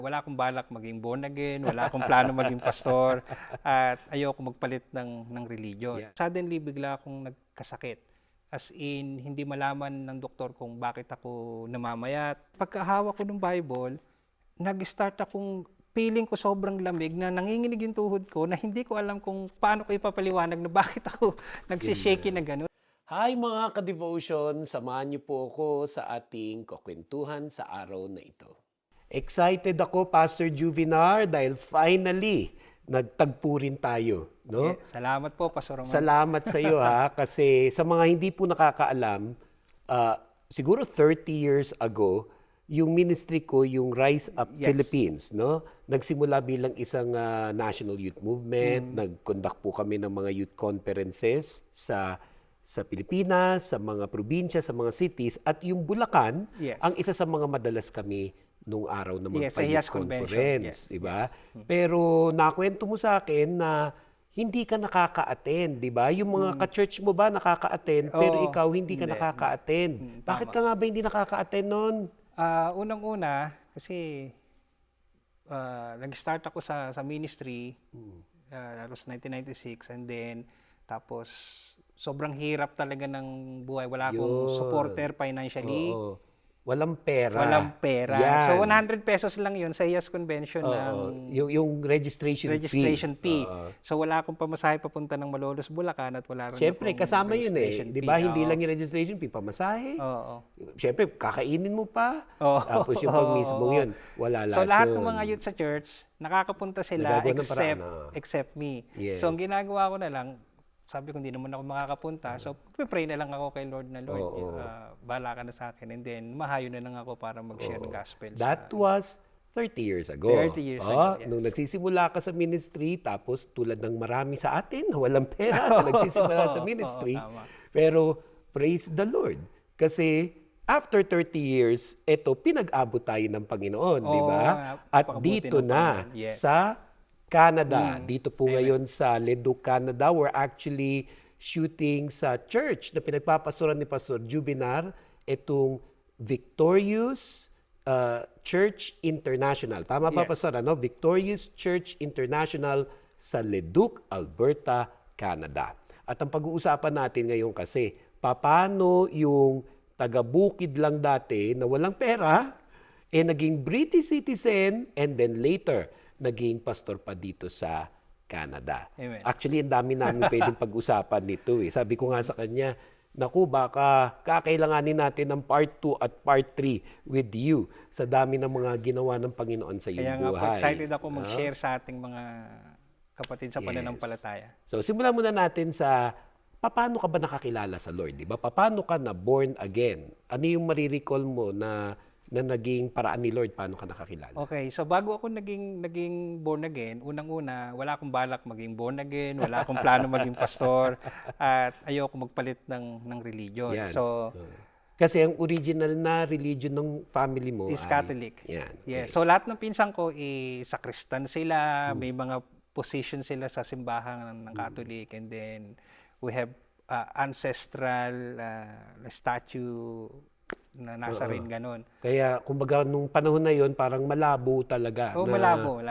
Wala akong balak maging born again, wala akong plano maging pastor, at ayoko magpalit ng religion. Yeah. Suddenly, bigla akong nagkasakit. As in, hindi malaman ng doktor kung bakit ako namamayat. Pagkahawak ko ng Bible, nag-start akong feeling ko sobrang lamig na nanginginig yung tuhod ko na hindi ko alam kung paano ko ipapaliwanag na bakit ako nagsishake na gano'n. Hi mga ka-devotion, samahan niyo po ako sa ating kukwentuhan sa araw na ito. Excited ako, Pastor Juvenar, dahil finally, nagtagpo rin tayo. No? Salamat po, Pastor Roman. Salamat sa iyo ha, kasi sa mga hindi po nakakaalam, siguro 30 years ago, yung ministry ko, yung Rise Up Philippines, no? Nagsimula bilang isang national youth movement, nag-conduct po kami ng mga youth conferences sa Pilipinas, sa mga probinsya, sa mga cities, at yung Bulacan, ang isa sa mga madalas kami nung araw na magpa-youth conference, di ba? Pero nakwento mo sa akin na hindi ka nakaka-attend, di ba? Yung mga ka-church mo ba nakaka-attend, pero ikaw hindi ka nakaka-attend. Bakit ka nga ba hindi nakaka-attend nun? Unang-una, kasi nag-start ako sa ministry, that was 1996, and then tapos sobrang hirap talaga ng buhay. Wala akong supporter financially. Oo. Walang pera. Walang pera. Yan. So 100 pesos lang yun sa IAS convention ng yung registration fee. So wala akong pamasahe papunta ng Malolos, Bulacan, at wala rin Siyempre, akong kasama yun registration Di fee. ba? Hindi lang yung registration fee, pamasahe. Oo. Siyempre, kakainin mo pa. Oo. Tapos yung pag mismo yun, wala lahat So lahat yun. ng mga youth sa church, nakakapunta sila Nagagawa ng paraan, except me. Yes. So ang ginagawa ko na lang, sabi ko hindi naman ako makakapunta. So pray na lang ako kay Lord na, Lord, bahala ka na sa akin. And then mahayo na lang ako para mag-share ng gospel. That was 30 years ago. 30 years ago, yes. Nung nagsisimula ka sa ministry, tapos tulad ng marami sa atin, walang pera, nagsisimula sa ministry. Pero praise the Lord. Kasi after 30 years, eto, pinag-abot tayo ng Panginoon, di ba? At dito na sa Canada. Dito po ngayon sa Leduc, Canada, we're actually shooting sa church na pinagpapastoran ni Pastor Juvenar, itong Victorious Church International. Tama pa, Pastor, ano? Victorious Church International sa Leduc, Alberta, Canada. At ang pag-uusapan natin ngayon kasi, paano yung taga-bukid lang dati na walang pera, naging British citizen, and then later, naging pastor pa dito sa Canada. Amen. Actually, ang dami namin pwedeng pag-usapan nito. Sabi ko nga sa kanya, naku, baka kakailanganin natin ng part 2 at part 3 with you sa dami ng mga ginawa ng Panginoon sa iyong Kaya nga buhay. po, excited ako mag-share sa ating mga kapatid sa pananampalataya. So, simulan muna natin sa paano ka ba nakakilala sa Lord? Diba? Paano ka na born again? Ano yung marirecall mo na naging paraan ni Lord, paano ka nakakilala? Okay, so bago ako naging born again, unang-una, wala akong balak maging born again, wala akong plano maging pastor, at ayoko magpalit ng religion. Yan. So, kasi ang original na religion ng family mo is Catholic. Yan. Yeah. So lahat ng pinsan ko, sakristan sila, may mga position sila sa simbahan ng Catholic, and then we have ancestral statue na nasa rin ganon. Kaya, kumbaga, nung panahon na yon parang malabo talaga. Malabo.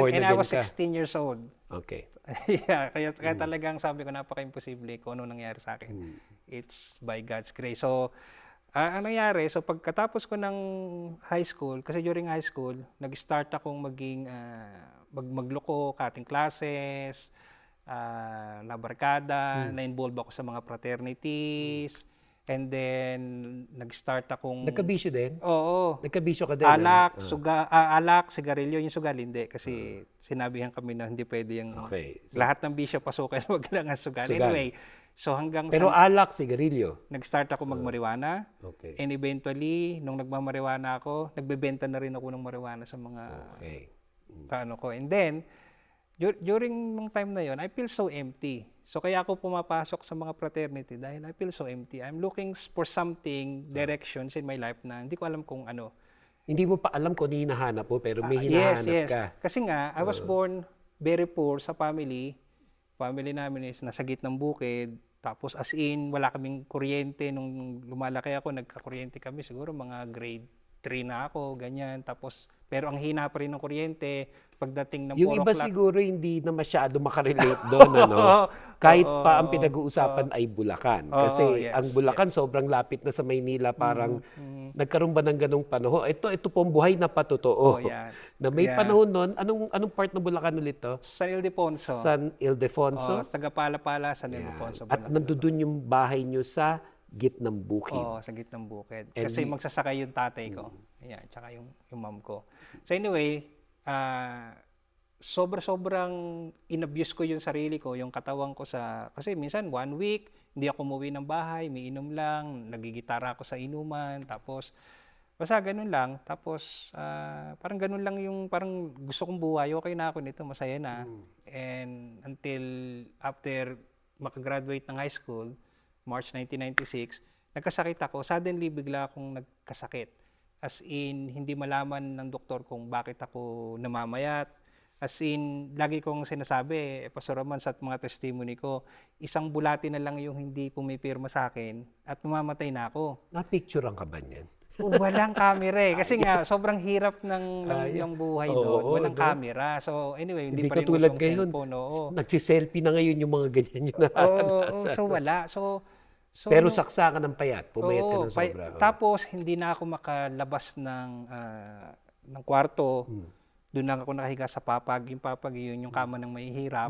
And I was 16 years old. Okay. Yeah, kaya talagang sabi ko, napaka-imposible kung ano nangyari sa akin. It's by God's grace. So, ang nangyari, so pagkatapos ko ng high school, kasi during high school, nag-start akong maging, magloko, cutting classes, nabarkada, na-involve ako sa mga fraternities, and then nag-start akong... Nagkabisyo din? Oo. Nagkabisyo ka din? Alak, sigarilyo, yung sugal, hindi. Kasi sinabihan kami na hindi pwede yung... Okay. So, lahat ng bisyo pasukan, wag lang ang sugal. Anyway, so hanggang pero alak, sigarilyo? Nag-start ako mag-marijuana. Okay. And eventually, nung nagmamarijuana ako, nagbebenta na rin ako ng marijuana sa mga kaano ko. And then, during nung time na yon, I feel so empty. So kaya ako pumapasok sa mga fraternity dahil I feel so empty. I'm looking for something, directions in my life na hindi ko alam kung ano. Hindi mo pa alam kung ano hinahanap mo, pero may hinahanap ka. Kasi nga, I was born very poor sa family. Family namin is nasa gitnang bukid. Tapos as in, wala kaming kuryente. Nung lumalaki ako, nagka-kuryente kami. Siguro mga grade 3 na ako, ganyan. Tapos Pero ang hina pa rin ng kuryente, pagdating ng 4 Yung iba o'clock. siguro hindi na masyado makarelate doon, ano? Kahit pa ang pinag-uusapan ay Bulacan. Kasi yes, ang Bulacan sobrang lapit na sa Maynila, parang nagkaroon ba ng ganong panahon? Ito pong buhay na patotoo. Yan. Na may panahon nun, anong part ng Bulacan ulit to? San Ildefonso. San Ildefonso. Taga Pala-Pala, San Ildefonso. At nandun yung bahay nyo sa gitnang bukid. Oo, sa gitnang bukid. Kasi magsasakay yung tatay ko. Ayan, tsaka yung mom ko. So anyway, sobrang inabuse ko yung sarili ko, yung katawan ko kasi minsan 1 week, hindi ako umuwi ng bahay, may inom lang, nagigitara ako sa inuman, tapos basta ganun lang. Tapos parang ganun lang yung parang gusto kong buhay, okay na ako nito, masaya na. And until after makagraduate ng high school, March 1996, nagkasakit ako. Suddenly, bigla akong nagkasakit. As in, hindi malaman ng doktor kung bakit ako namamayat. As in, lagi kong sinasabi, Pastor Roman, sa mga testimony ko, isang bulati na lang yung hindi pumipirma sa akin at mamamatay na ako. Na-picturean ka ba niyan? Walang camera eh. Kasi nga, sobrang hirap ng buhay doon. Walang camera. So anyway, hindi pa rin katulad usong ngayon, cellphone. nagsiselfie na ngayon yung mga ganyan yung nararanasan. So wala. So, Pero saksakan ng payat, pumayat ka ng sobra. Tapos, hindi na ako makalabas ng kwarto. Doon lang ako nakahiga sa papag. Yung papag, yun yung kama ng mahihirap.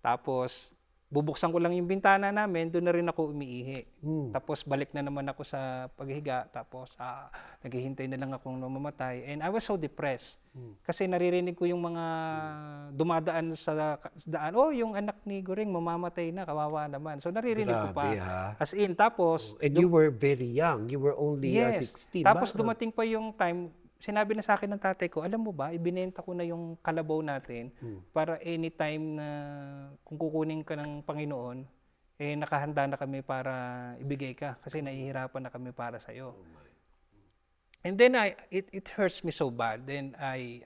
Tapos, bubuksan ko lang yung bintana namin, doon na rin ako umiihi. Tapos, balik na naman ako sa paghiga. Tapos, naghihintay na lang akong mamamatay. And I was so depressed. Kasi naririnig ko yung mga dumadaan sa daan, yung anak ni Goring mamamatay na, kawawa naman. So, naririnig ko pa. As in, tapos... And you were very young. You were only 16, Tapos ba? dumating pa yung time, sinabi na sa akin ng tatay ko, alam mo ba, ibinenta ko na yung kalabaw natin para anytime na kung kukunin ka ng Panginoon, nakahanda na kami para ibigay ka kasi nahihirapan na kami para sa'yo. And then it hurts me so bad. Then I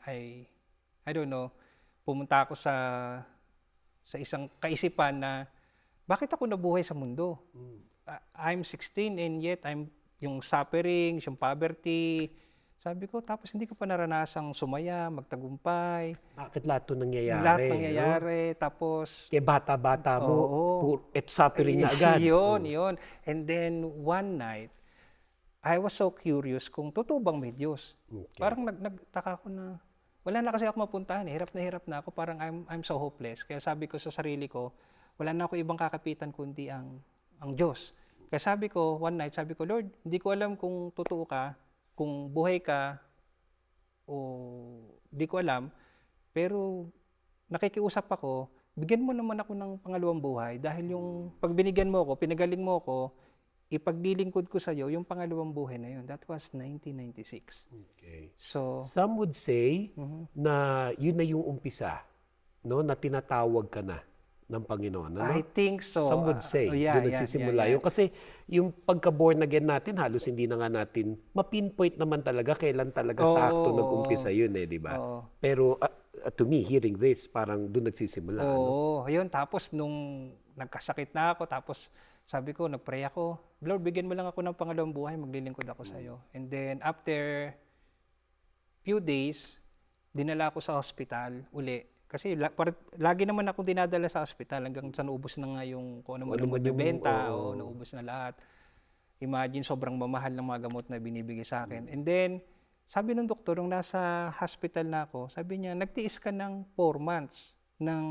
don't know, pumunta ako sa isang kaisipan na bakit ako nabuhay sa mundo? I'm 16 and yet yung suffering, yung poverty. Sabi ko, tapos hindi ko pa naranasang sumaya, magtagumpay. Bakit lahat ito nangyayari? Lahat nangyayari. No? Tapos... Kaya bata-bata mo, suffering na agad. Yun. And then, one night, I was so curious kung totoo bang may Diyos. Okay. Parang nagtaka ko na, wala na kasi ako mapuntahan. Hirap na ako. Parang I'm so hopeless. Kaya sabi ko sa sarili ko, wala na ako ibang kakapitan kundi ang Diyos. Kaya sabi ko, one night, sabi ko, Lord, hindi ko alam kung totoo ka, kung buhay ka, o di ko alam, pero nakikiusap ako, bigyan mo naman ako ng pangalawang buhay dahil yung pag binigyan mo ako, pinagaling mo ako, ipaglilingkod ko sa iyo yung pangalawang buhay na yun. That was 1996. Okay. So, some would say na yun na yung umpisa, no, na tinatawag ka na ng Panginoon. Ano? I think so. Some would say, doon nagsisimula yun. Kasi yung pagka-born again natin, halos hindi na nga natin mapinpoint naman talaga kailan talaga sakto nag-umpisa yun di ba? Pero to me, hearing this, parang doon nagsisimula. Ayun. Tapos nung nagkasakit na ako, tapos sabi ko, nagpray ako, Lord, bigyan mo lang ako ng pangalawang buhay, maglilingkod ako sa iyo. And then after few days, dinala ako sa hospital uli. Kasi lagi naman akong dinadala sa ospital hanggang sa naubos na nga yung kung ano man yung benta o naubos na lahat. Imagine, sobrang mamahal ng mga gamot na binibigay sa akin. And then, sabi ng doktor, nung nasa hospital na ako, sabi niya, nagtiis ka ng 4 months ng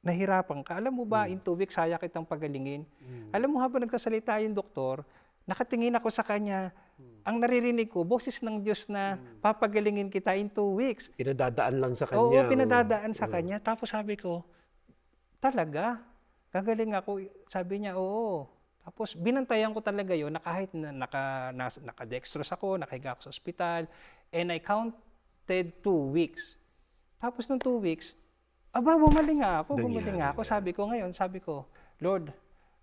nahirapan ka. Alam mo ba, in 2 weeks, saya kitang pagalingin. Alam mo, habang nagkasalita yung doktor, nakatingin ako sa kanya, ang naririnig ko, boses ng Diyos na papagalingin kita in 2 weeks. Pinadadaan lang sa kanya. Oo, pinadadaan sa kanya. Tapos sabi ko, talaga? Gagaling ako? Sabi niya, oo. Tapos binantayan ko talaga yun na kahit na naka-dextrose ako, nakahiga ako sa ospital, and I counted 2 weeks. Tapos nung 2 weeks, bumaling nga ako. Sabi ko, Lord,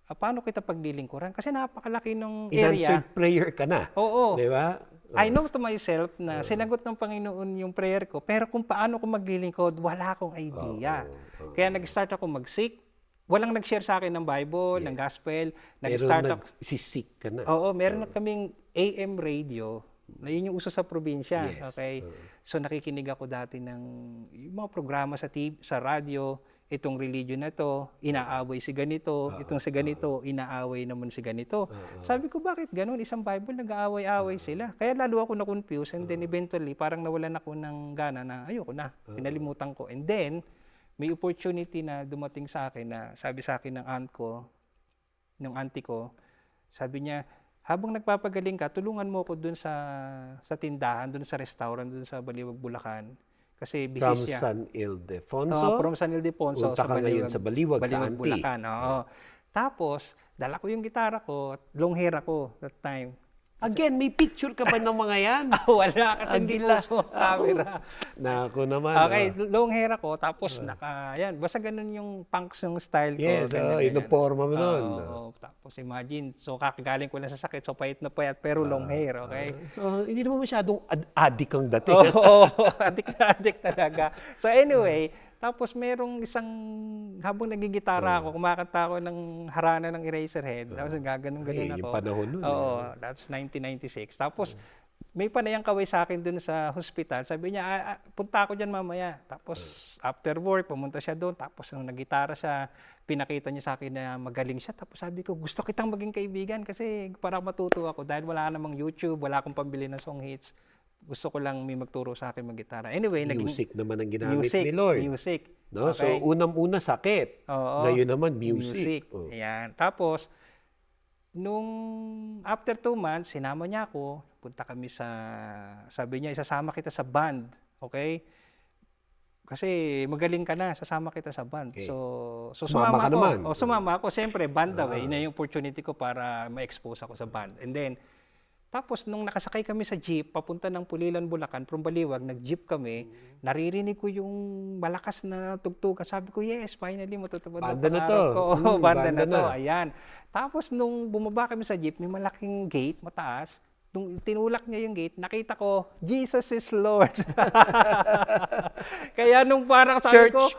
paano kita paglilingkuran? Kasi napakalaki ng area. In-answered prayer ka na. Oo. Di ba? I know to myself na sinagot ng Panginoon yung prayer ko, pero kung paano ko maglilingkod, wala akong idea. Kaya nag-start ako mag-seek. Walang nag-share sa akin ng Bible, ng Gospel. Nag-start ako. Sisik ka na. Oo, meron na kaming AM radio Na yun yung uso sa probinsya. Yes. Okay? So nakikinig ako dati ng yung mga programa sa TV, sa radyo, itong religion na to, inaaway si ganito, itong si ganito, inaaway naman si ganito. Sabi ko, bakit ganun? Isang Bible, nag-aaway-aaway sila. Kaya lalo ako na-confuse and then eventually, parang nawalan ako ng gana na ayoko na, pinalimutan ko. And then, may opportunity na dumating sa akin na sabi sa akin ng aunt ko, ng auntie ko, sabi niya, habang nagpapagaling ka, tulungan mo ako dun sa tindahan, dun sa restaurant, dun sa Baliwag, Bulacan. Kasi busy From siya. San Ildefonso? From San Ildefonso Punta ka ngayon sa Baliwag, sa auntie. Bulacan. Oo. Tapos, dala ko yung gitara ko at long hair ako that time. Again, may picture ka ba ng mga yan? Wala kasi hindi Agila. puso ang camera. Nako naman. Okay, long hair ako, tapos yan, basta ganun yung punks yung style ko. Yes, uniforma mo nun. Oo, tapos imagine, so kakagaling ko lang sa sakit, so payat na payat, pero long hair, okay? So, hindi naman masyadong addict ang dating. Oo, addict talaga. So anyway, tapos merong isang, habang nagigitara ako, kumakanta ako ng harana ng Eraserhead, tapos gaganon-ganon ako. Yung panahon nun. Oo, that's 1996. Tapos, may panayang kaway sa akin dun sa hospital. Sabi niya, punta ako dyan mamaya. Tapos, after work, pumunta siya doon. Tapos, nung nagitara siya, pinakita niya sa akin na magaling siya. Tapos sabi ko, gusto kitang maging kaibigan kasi para matuto ako. Dahil wala namang YouTube, wala akong pambili ng song hits. Gusto ko lang may magturo sa akin mag-gitara. Anyway, music naman ang ginamit ni Lord. Music. No? Okay. So, unang-una sakit. Oo. Ngayon naman, music. Ayan. Tapos, nung after 2 months, sinama niya ako. Punta kami sabi niya, isasama kita sa band. Okay? Kasi magaling ka na, sasama kita sa band. Okay. So Sumama sumama ka ako. naman. Sumama ako. Siyempre, band daw eh. Yun yung opportunity ko para ma-expose ako sa band. And then, tapos nung nakasakay kami sa jeep, papunta ng Pulilan, Bulacan, from Baliwag, nag-jeep kami, naririnig ko yung malakas na tugtugan. Sabi ko, yes, finally matutupad ang Banda na to. pangarap ko. Banda na to, na. ayan. Tapos nung bumaba kami sa jeep, may malaking gate, mataas. Nung tinulak niya yung gate, nakita ko, Jesus is Lord. Kaya nung parang sabi ko,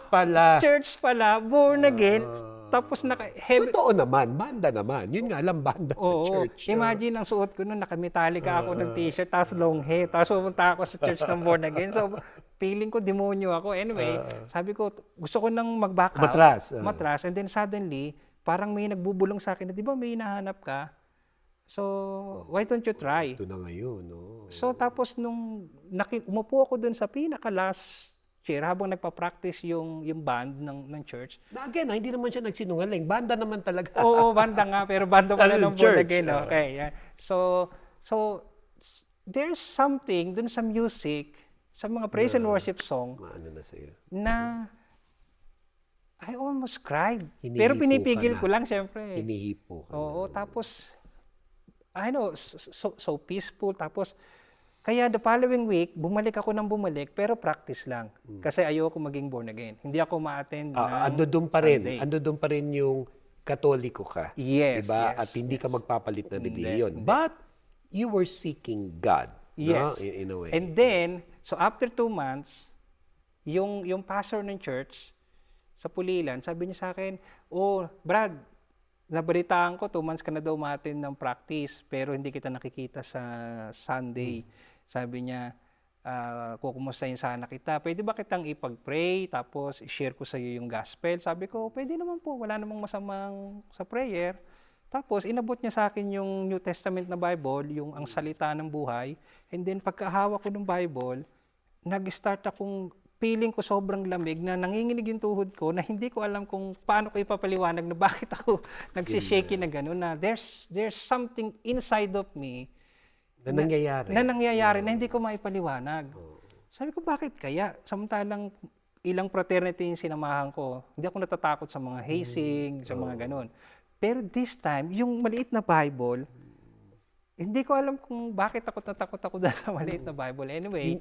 church pala, born again. Tapos totoo naman, banda naman. Yun nga lang, banda sa church. Imagine ang suot ko noon, naka-metallica ako ng t-shirt, tapos long hair, tapos pumunta ako sa church ng born again. So, feeling ko demonyo ako. Anyway, sabi ko, gusto ko nang mag-back out. Matras. And then suddenly, parang may nagbubulong sa akin, di ba may hinahanap ka? So, why don't you try? Ito na ngayon, no? So, tapos nung umupo ako dun sa pinaka-last chair habang nagpa-practice yung band ng church. Na again, hindi naman siya nagsinungaling. Banda naman talaga. Oo, banda nga, pero banda pala ng born again. Okay, yeah. So, there's something dun sa music, sa mga praise and worship song, na I almost cried. Hinihipo pero pinipigil ko lang, syempre. Hinihipo ka Oo, tapos, I know, so peaceful. Tapos, kaya the following week, bumalik ako ng bumalik, pero practice lang. Kasi ayoko maging born again. Hindi ako ma-attend ng ando doon pa rin. Sunday. Ando doon pa rin yung katoliko ka. Yes, diba? yes, At hindi ka magpapalit ng religion. Hindi. But, you were seeking God. Yes. No? In a way. And then, so after 2 months, yung pastor ng church sa Pulilan, sabi niya sa akin, oh, Brad, nabalitaan ko, 2 months ka na daw umattend ng practice, pero hindi kita nakikita sa Sunday. Sabi niya, kukumustahin sana kita. Pwede ba kitang ipag-pray, tapos i-share ko sa iyo yung gospel? Sabi ko, pwede naman po, wala namang masamang sa prayer. Tapos, inabot niya sa akin yung New Testament na Bible, yung ang salita ng buhay. And then, pagkahawak ko ng Bible, nag-start akong feeling ko sobrang lamig na nanginginig yung tuhod ko na hindi ko alam kung paano ko ipapaliwanag na bakit ako nagsishake na gano'n, na there's something inside of me na nangyayari na hindi ko maipaliwanag. Sabi ko, bakit kaya? Samantalang ilang fraternity yung sinamahan ko, hindi ako natatakot sa mga hazing, sa mga gano'n. Pero this time, yung maliit na Bible, hindi ko alam kung bakit natakot ako dahil sa maliit na Bible. Anyway.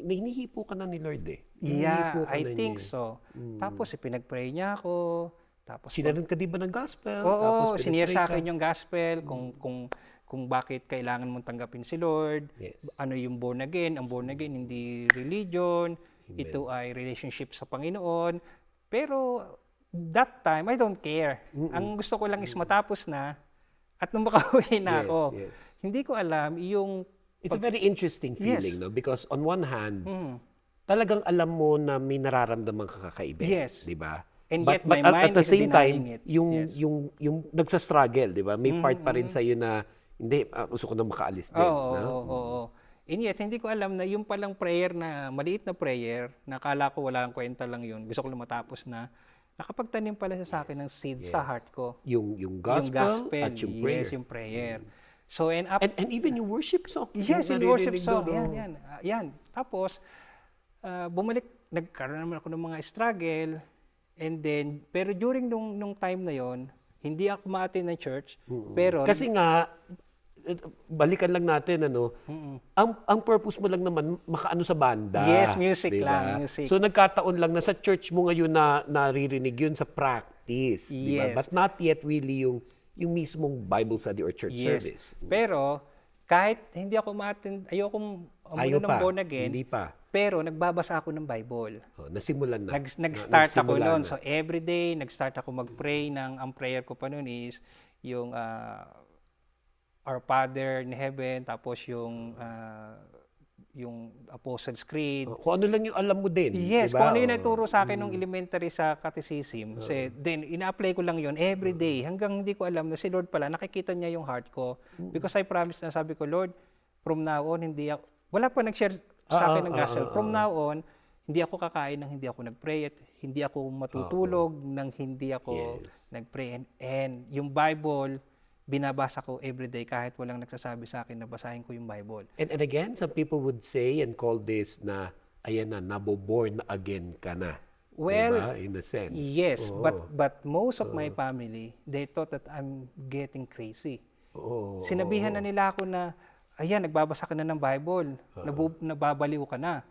Hinihipo ka na ni Lord eh. Yeah, I think so. Tapos pinag-pray niya ako. Tapos sinaran ka di ba ng gospel? Oo, sinare sa akin yung gospel, kung bakit kailangan mong tanggapin si Lord. Yes. Ano yung born again? Ang born again, hindi religion. Amen. Ito ay relationship sa Panginoon. Pero that time, I don't care. Ang gusto ko lang is matapos na at nung makauwi na ako. Yes. Hindi ko alam, yung It's a very interesting feeling, Yes. no? Because on one hand, talagang alam mo na may nararamdaman ka kakaiba, Yes. 'di ba? And But, yet my but mind at the is same time, denying it. yung Yes. yung nagsa-struggle, 'di ba? May part pa rin sa na hindi gusto ko na makaalis din, Oo, no? oo, oo. And yet, hindi ko alam na yung palang prayer na, maliit na prayer, na akala ko walang kwenta lang yun, gusto ko lang matapos na, nakapagtanim pala siya sa akin ng seed sa heart ko. Yung gospel, at yung prayer. Yes, yung prayer. So, And even yung worship song. yes, yung worship naririnig song, doon, yan. Yan. Tapos, nagkaroon naman ako ng mga struggle, and then, pero during nung time na yon, hindi ako ma-attend ng church, pero, Kasi nga, balikan lang natin, ang purpose mo lang naman, makaano sa banda. Yes, music diba? lang, music. So nagkataon lang na sa church mo ngayon na naririnig yun sa practice. Diba? Yes. But not yet really yung mismong Bible study or church yes. service. Pero, kahit hindi ako ma-attend, ayokong Ayaw ng pa, born again, hindi pa. pero nagbabasa ako ng Bible. Nasimulan na. Nag-start ako Nagsimula noon. na. So, everyday, nag-start ako mag-pray ang prayer ko pa noon is yung Our Father in Heaven, tapos yung Apostles' Creed. Kung ano lang yung alam mo din. Yes, diba? kung ano yung naturo sa akin nung elementary sa catechism. Then, ina-apply ko lang yun every day hanggang hindi ko alam na si Lord pala, nakikita niya yung heart ko. Because I promised na, sabi ko, Lord, from now on, hindi ako, wala pa nag-share sa akin ng gospel. From now on, hindi ako kakain nang hindi ako nag-pray at hindi ako matutulog nang hindi ako nag-pray. And yung Bible, binabasa ko everyday kahit walang nagsasabi sa akin na basahin ko yung Bible. And again, some people would say and call this na, ayan na, naboborn again ka na. Well, diba? In a sense. yes, but most of my family, they thought that I'm getting crazy. Sinabihan na nila ako na, ayan, nagbabasa ka na ng Bible, nababaliw ka na.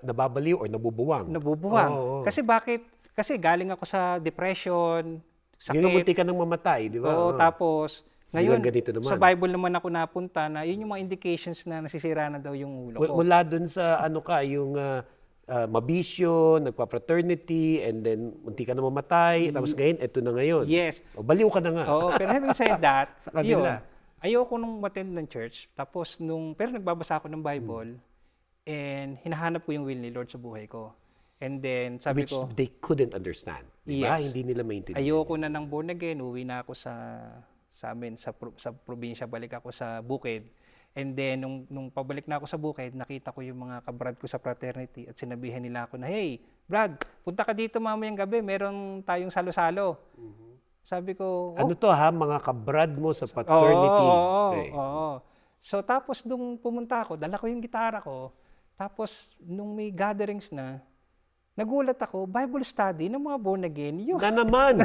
Nababaliw or nabubuwang? Nabubuwang. Kasi bakit? Kasi galing ako sa depression, sakit. Yung munti ka nang mamatay, di ba? Oo, tapos, ngayon, ganito naman. sa Bible naman ako napunta na, yun yung mga indications na nasisira na daw yung ulo ko. Mula dun sa yung mabisyo, nagpa-fraternity, and then munti ka na mamatay, tapos ngayon, eto na ngayon. Yes. O, baliw ka na nga. Oo, pero having said that, Sa kabila. ayoko nung attend ng church. Tapos pero nagbabasa ako ng Bible, and hinahanap ko yung will ni Lord sa buhay ko. And then, sabi Which ko, they couldn't understand. Diba? Yes. Hindi nila maintindihan. ayoko na ng born again, uwi na ako sa amin, sa probinsya, balik ako sa bukid. And then, nung pabalik na ako sa bukid, nakita ko yung mga kabrad ko sa fraternity at sinabihan nila ako na, hey, Brad, punta ka dito mamayang gabi, meron tayong salo-salo. Sabi ko, Ano to ha, mga kabrad mo sa fraternity? Oo. So, tapos nung pumunta ako, dala ko yung gitara ko, tapos nung may gatherings na, nagulat ako, Bible study ng mga born again. Yun. Na naman.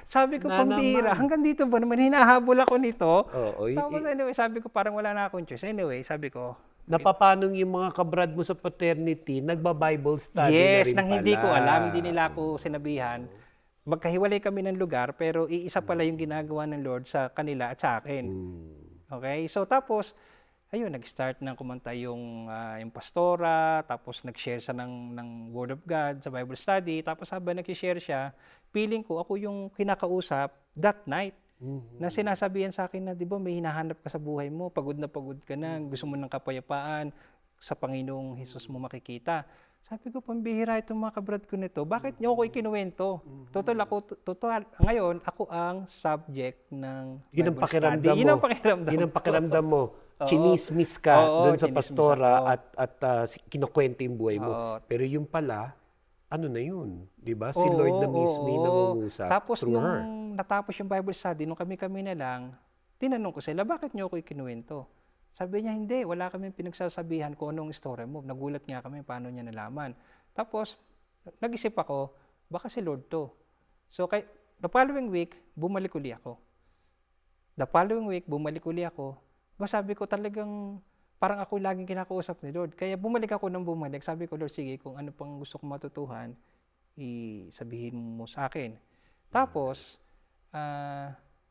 Sabi ko, Na pambira. Hanggang dito ba naman, hinahabol ako nito. Tapos y- anyway, sabi ko, parang wala na akong choice. Anyway, sabi ko, Napapanong yung mga kabrad mo sa fraternity, nagba-Bible study na yes, rin nang pala. hindi ko alam, hindi nila ako sinabihan. Magkahiwalay kami ng lugar, pero iisa pala yung ginagawa ng Lord sa kanila at sa akin. Okay? So tapos, ayun, nag-start na kumanta yung pastora, tapos nag-share siya ng Word of God sa Bible study, tapos habang nag-share siya, feeling ko ako yung kinakausap that night. Na sinasabihan sa akin na, di ba, may hinahanap ka sa buhay mo, pagod na pagod ka na, gusto mo ng kapayapaan, sa Panginoong Hesus mo makikita. Sabi ko, pambihira itong mga kabrad ko nito, bakit niyo ako ikinuwento? Ngayon, ako ang subject ng Yun ang Bible pakiramdam study. mo. Yun ang pakiramdam Yun ang ko. pakiramdam mo. Oo. Chinismis ka Oo, doon sa chinismis pastora ako. at kinukwento yung buhay mo. Oo. Pero yung pala, ano na yun? Di ba? Si Oo, Lord na mismo yung oo. nangungusap Tapos through nung her. natapos yung Bible study, nung kami-kami na lang, tinanong ko sila, bakit niyo ako ikinuwento? Sabi niya, hindi, wala kami pinagsasabihan kung anong story mo. Nagulat nga kami, paano niya nalaman. Tapos, nag-isip ako, baka si Lord to. So, the following week, bumalik uli ako. Sabi ko talagang, parang ako laging kinakausap ni Lord. Kaya bumalik ako ng bumalik. Sabi ko, Lord, sige, kung ano pang gusto kong matutuhan, sabihin mo sa akin. Tapos,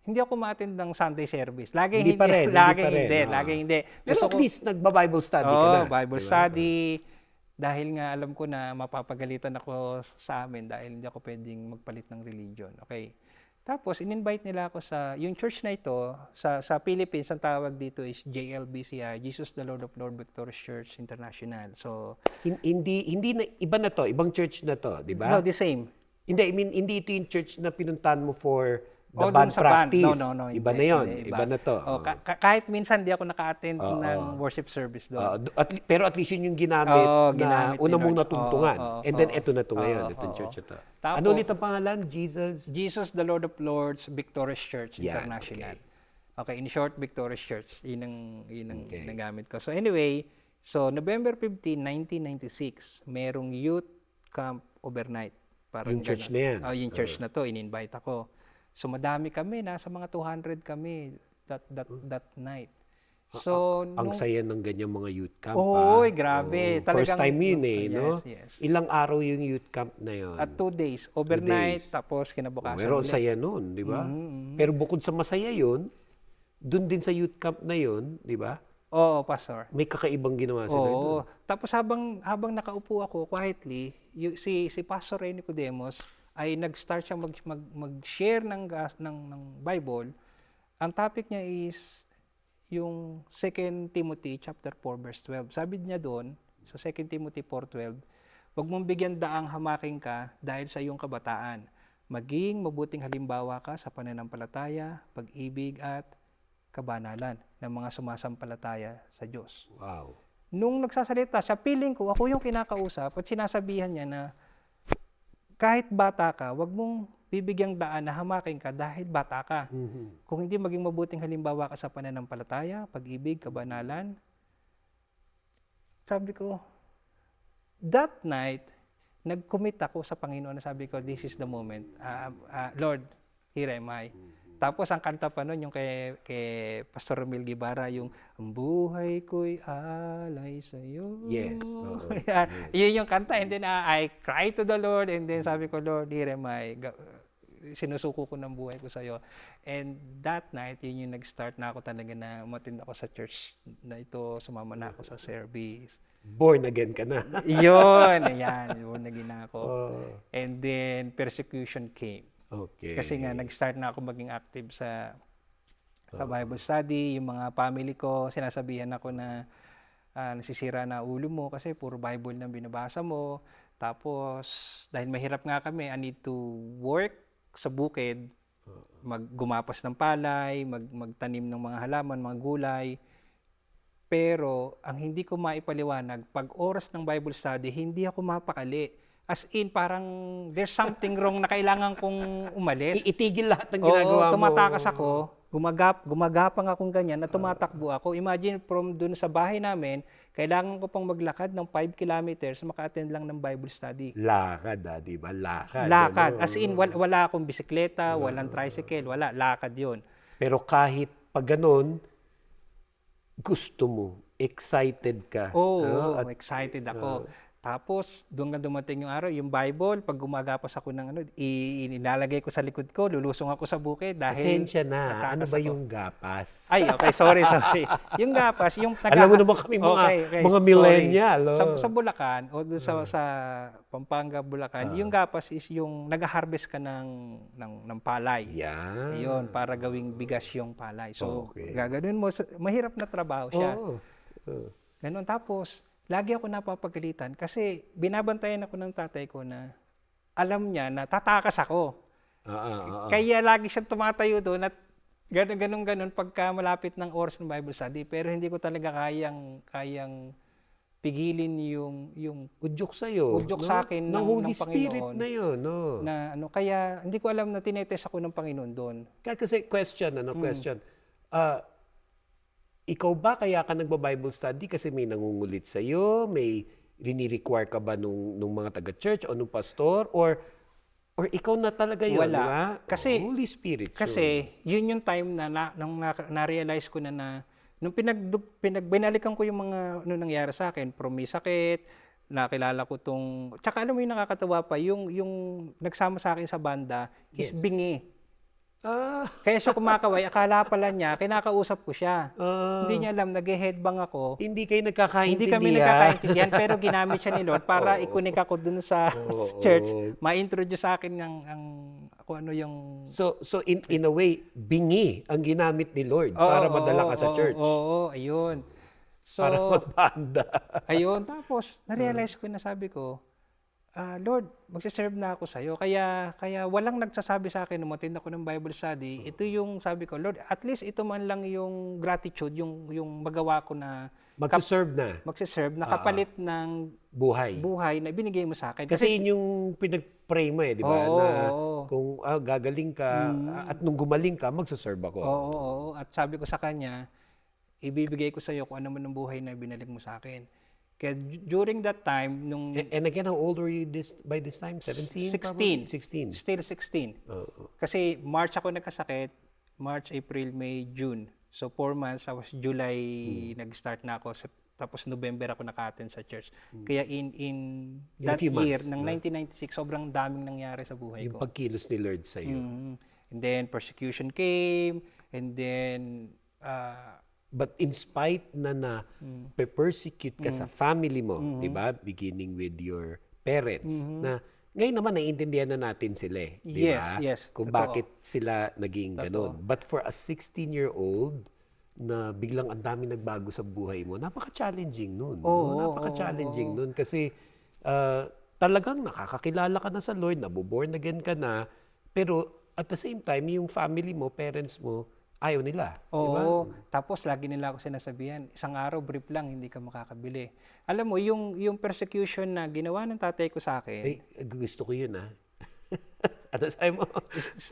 hindi ako ma-attend ng Sunday service. Laging Hindi pa rin. Laging hindi. Pero at least nagba-Bible study ka na. Bible Diba? study. Dahil nga alam ko na mapapagalitan ako sa amin dahil hindi ako pwedeng magpalit ng religion. Okay. Tapos, in-invite nila ako sa, yung church na ito, sa Philippines, ang tawag dito is JLBCI, Jesus the Lord of Lord Victorious Church International. So, Hindi na, iba na to, ibang church na to, di ba? no, the same. Hindi, I mean, hindi ito yung church na pinuntahan mo for the O, band dun sa band. practice. No, Iba hindi, na yon, hindi, iba na to. Kahit minsan di ako naka-attend ng worship service doon. Pero at least yun yung ginamit na ginamit una ni mong Lord. natungtungan. And then, eto na to ngayon, itong church na to. Tapos, Ano ulit ang pangalan? Jesus the Lord of Lords Victorious Church Yan, International. Okay, in short, Victorious Church. Yun ang nagamit ko. So anyway, November 15, 1996, merong youth camp overnight. Parang Yung church na yan. Yung church na to, in-invite ako. So madami kami, nasa mga 200 kami that night. So, Ang saya ng ganyang mga youth camp. grabe. First Talagang, time yun no? Yes. Ilang araw yung youth camp na yun? At 2 days. Overnight, tapos kinabukasan Pero ulit. saya nun, di ba? Pero bukod sa masaya yun, dun din sa youth camp na yun, di ba? Oo, Pastor. May kakaibang ginawa sila dun. Oo. Tapos habang nakaupo ako quietly, si Pastor Ray Nicodemos ay nag-start siya mag-share ng Bible. Ang topic niya is yung 2 Timothy chapter 4 verse 12. Sabi niya doon sa 2 Timothy 4:12, "Huwag mong bigyan daang hamakin ka dahil sa iyong kabataan. Maging mabuting halimbawa ka sa pananampalataya, pag-ibig at kabanalan ng mga sumasampalataya sa Diyos." Wow. Nung nagsasalita siya, feeling ko ako yung kinakausap at sinasabihan niya na kahit bata ka, wag mong bibigyang daan na hamakin ka dahil bata ka. Kung hindi maging mabuting halimbawa ka sa pananampalataya, pag-ibig, kabanalan. Sabi ko, that night, nag-commit ako sa Panginoon na sabi ko, this is the moment. Lord, here am I. Tapos ang kanta pa nun, yung kay Pastor Romel Guevara, yung "Ang buhay ko'y alay sa'yo." Yes. Yun yung kanta. And then I cry to the Lord. And then sabi ko, Lord, here am I. Sinusuko ko ng buhay ko sa'yo. And that night, yun yung nag-start na ako talaga na umattend ako sa church na ito. Sumama na ako sa service. Born again ka na. Yun. Born again na ako. And then persecution came. Okay. Kasi nga, nag-start na ako maging active sa Bible study. Yung mga family ko, sinasabihan ako na nasisira na ulo mo kasi puro Bible na binabasa mo. Tapos, dahil mahirap nga kami, I need to work sa bukid, gumapas ng palay, magtanim ng mga halaman, mga gulay. Pero, ang hindi ko maipaliwanag, pag oras ng Bible study, hindi ako mapakali. As in, parang there's something wrong na kailangan kong umalis. Itigil lahat ng ginagawa mo. Tumatakas ako, gumagapang akong ganyan, na tumatakbo ako. Imagine, from dun sa bahay namin, kailangan ko pang maglakad ng 5 kilometers, maka-attend lang ng Bible study. Lakad, di ba? Lakad. As in, wala akong bisikleta, walang tricycle, wala. Lakad yun. Pero kahit pag ganun, gusto mo, excited ka. Excited ako. Tapos, doon nga dumating yung araw, yung Bible, pag gumagapas ako ng inilalagay ko sa likod ko, lulusong ako sa bukid dahil... Pasensya na, ano ba yung gapas? Ay, okay, sorry. Yung gapas, yung... Alam mo naman kami mga millennial. Sa Bulacan, o sa Pampanga, Bulacan, yung gapas is yung nag-harvest ka ng palay. Yeah. Yun, para gawing bigas yung palay. So, gaganon mo, mahirap na trabaho siya. Ganon, tapos... Lagi ako napapagalitan kasi binabantayan ako ng tatay ko na alam niya na tatakas ako. Kaya lagi siyang tumatayo doon at ganun pagka malapit ng oras ng Bible study. Pero hindi ko talaga kayang pigilin yung udyok sa'yo. Udyok sa akin ng Holy Panginoon. Spirit na yun. Kaya hindi ko alam na tinetest ako ng Panginoon doon. Kasi question. Ikaw ba kaya ka nagba-Bible study kasi may nangungulit sa'yo? May rini-require ka ba nung mga taga-church o nung pastor? Or ikaw na talaga yun? Wala. Diba? Kasi, Holy Spirit. Kasi, yun yung time nung na-realize ko na nung binalikan ko yung mga nangyari sa akin, from may sakit, nakilala ko tsaka alam mo yung nakakatawa pa, yung nagsama sa akin sa banda is bingi. Kaya siya kumakaway, akala pala niya, kinakausap ko siya. Hindi niya alam, nag-headbang ako. Hindi kayo nagkakaintindihan. Hindi kami nagkakaintindihan, pero ginamit siya ni Lord para i-connect ako dun sa church. Ma-introduce sa akin kung ano yung... So in a way, bingi ang ginamit ni Lord para madala ka sa church. Oo, ayun. So, para magbanda. Ayun, tapos na-realize ko na sabi ko, Lord, magsiserve na ako sa'yo. Kaya walang nagsasabi sa akin nung attend ako ng Bible study. Ito yung sabi ko, Lord, at least ito man lang yung gratitude, yung magawa ko na magsiserve na kapalit ng buhay na binigay mo sa akin. Kasi yun yung pinag-pray mo di ba? Kung gagaling ka at nung gumaling ka, magsiserve ako. Oo. At sabi ko sa kanya, ibibigay ko sa'yo kung ano man ang buhay na binalik mo sa akin. Kaya during that time, nung... And again, how old were you by this time? 17? 16. 16. Still 16. Kasi March ako nagkasakit. March, April, May, June. So 4 months, tapos July nag-start na ako. Tapos November ako naka-attend sa church. Kaya in that year, ng 1996, sobrang daming nangyari sa buhay ko. Yung pagkilos ni Lord sa iyo. And then persecution came. And then... But in spite na persecute ka sa family mo, di ba? Beginning with your parents, na ngayon naman naiintindihan na natin sila, di ba? Yes. Kung bakit sila naging ganun. But for a 16-year-old na biglang ang dami nagbago sa buhay mo, napaka-challenging nun. Napaka-challenging nun kasi talagang nakakakilala ka na sa Lord, nabuborn again ka na, pero at the same time, yung family mo, parents mo, ayaw nila. Oo. Diba? Tapos lagi nila ako sinasabihan, isang araw brief lang, hindi ka makakabili. Alam mo, yung persecution na ginawa ng tatay ko sa akin. Gusto ko yun Ano sabi mo?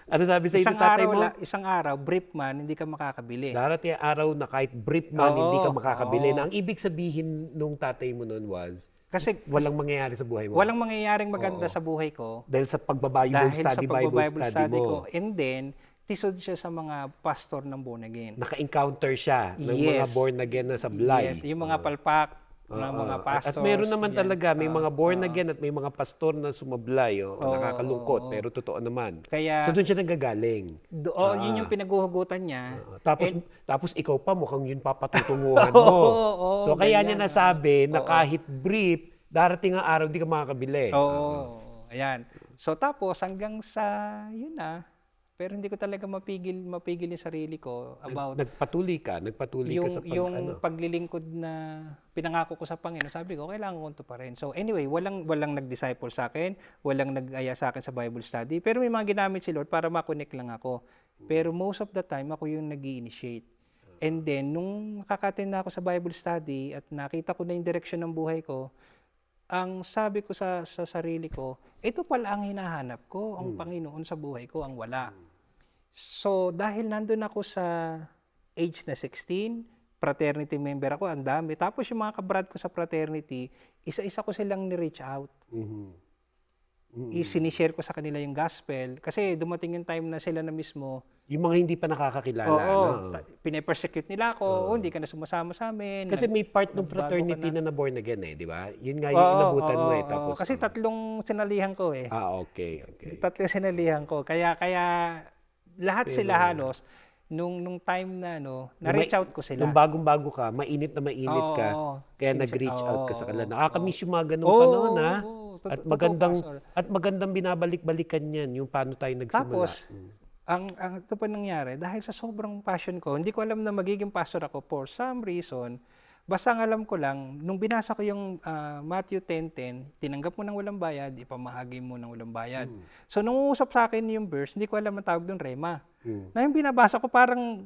Ano sabi sa isang tatay mo? Isang araw, brief man, hindi ka makakabili. Darating araw na kahit brief man, hindi ka makakabili. Na ang ibig sabihin nung tatay mo nun was, kasi walang mangyayari sa buhay mo. Walang mangyayaring maganda sa buhay ko. Dahil sa Bible study mo. And then, tisod siya sa mga pastor ng born again. Naka-encounter siya ng mga born again na sablay. Yes, yung mga palpak ng mga pastors. At meron naman talaga, may mga born again at may mga pastor na sumablay. Nakakalungkot, pero totoo naman. Kaya, so doon siya nanggagaling. Yun yung pinaguhugutan niya. Tapos ikaw pa, mukhang yun papatutunguhan mo. So kaya niya nasabi na kahit brief, darating ang araw, di ka makakabili. Ayan. So tapos hanggang sa, yun pero hindi ko talaga mapigil yung sarili ko about nagpatuloy ka sa paglilingkod na pinangako ko sa Panginoon. Sabi ko, kailangan ko ito pa rin. So anyway, walang nag-disciple sa akin, walang nag-aya sa akin sa Bible study, pero may mga ginamit si Lord para ma-connect lang ako. Pero most of the time, ako yung nag-i-initiate. And then, nung nakaka-attend na ako sa Bible study at nakita ko na yung direction ng buhay ko, ang sabi ko sa sarili ko, ito pala ang hinahanap ko, ang Panginoon sa buhay ko, ang wala. So, dahil nandun ako sa age na 16, fraternity member ako, ang dami. Tapos yung mga kabrad ko sa fraternity, isa-isa ko silang ni-reach out. Sinishare ko sa kanila yung gospel. Kasi dumating yung time na sila na mismo, yung mga hindi pa nakakakilala. Pine-persecute nila ako, hindi ka na sumasama sa amin. Kasi may part ng fraternity na born again di ba? Yun nga yung inabutan mo Tapos, kasi 3 sinalihan ko okay. 3 sinalihan ko. Kaya lahat sila halos, nung time na na-reach out ko sila. Nung bagong-bago ka, mainit ka, kaya nag-reach out ka sa kanila. Nakakamiss yung mga ganung panahon at magandang binabalik-balikan yan, yung paano tayo nagsimula. Tapos, ang ito pa nangyari, dahil sa sobrang passion ko, hindi ko alam na magiging pastor ako for some reason. Basta ang alam ko lang, nung binasa ko yung Matthew 10:10, tinanggap mo ng walang bayad, ipamahagi mo ng walang bayad. So nung usap sa akin yung verse, hindi ko alam ang tawag doon, rema. Na yung binabasa ko parang,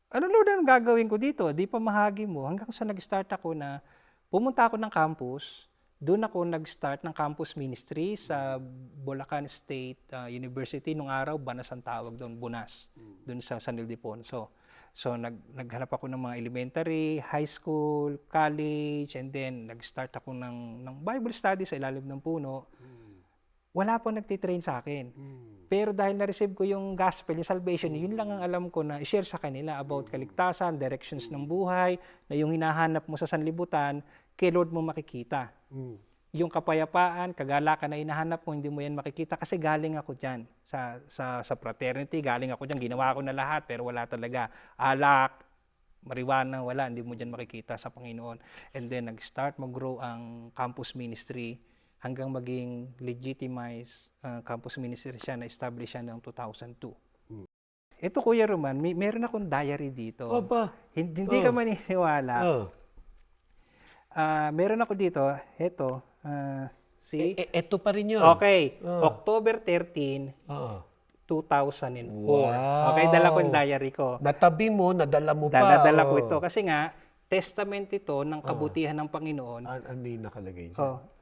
ano Lord, ang gagawin ko dito? Di pamahagi mo. Hanggang sa nag-start ako na, pumunta ako ng campus, doon ako nag-start ng campus ministry sa Bulacan State University. Nung araw, Banas ang tawag doon, Bunas, doon sa San Ildefonso. So naghanap ako ng mga elementary, high school, college, and then nag-start ako ng Bible study sa ilalim ng puno. Wala pong nagtitrain sa akin. Pero dahil na-receive ko yung gospel, yung salvation, yun lang ang alam ko na i-share sa kanila about kaligtasan, directions ng buhay, na yung hinahanap mo sa sanlibutan, kay Lord mo makikita. yung kapayapaan, kagalakan na hinahanap mo, hindi mo yan makikita kasi galing ako dyan. Sa fraternity, galing ako dyan. Ginawa ko na lahat pero wala talaga. Alak, marijuana, wala. Hindi mo dyan makikita sa Panginoon. And then, nag-start mag-grow ang campus ministry hanggang maging legitimized campus ministry siya, na-establish siya noong 2002. Ito, Kuya Roman, meron akong diary dito. Opa. Hindi ka maniniwala. Meron ako dito, ito, Ito pa rin yun. okay, October 13, Oo. 2004. Wow. Okay, dala ko yung diary ko. Natabi mo, nadala mo pa. Dala ko ito. Kasi nga, testament ito ng kabutihan ng Panginoon. Ano yung nakalagay dyan?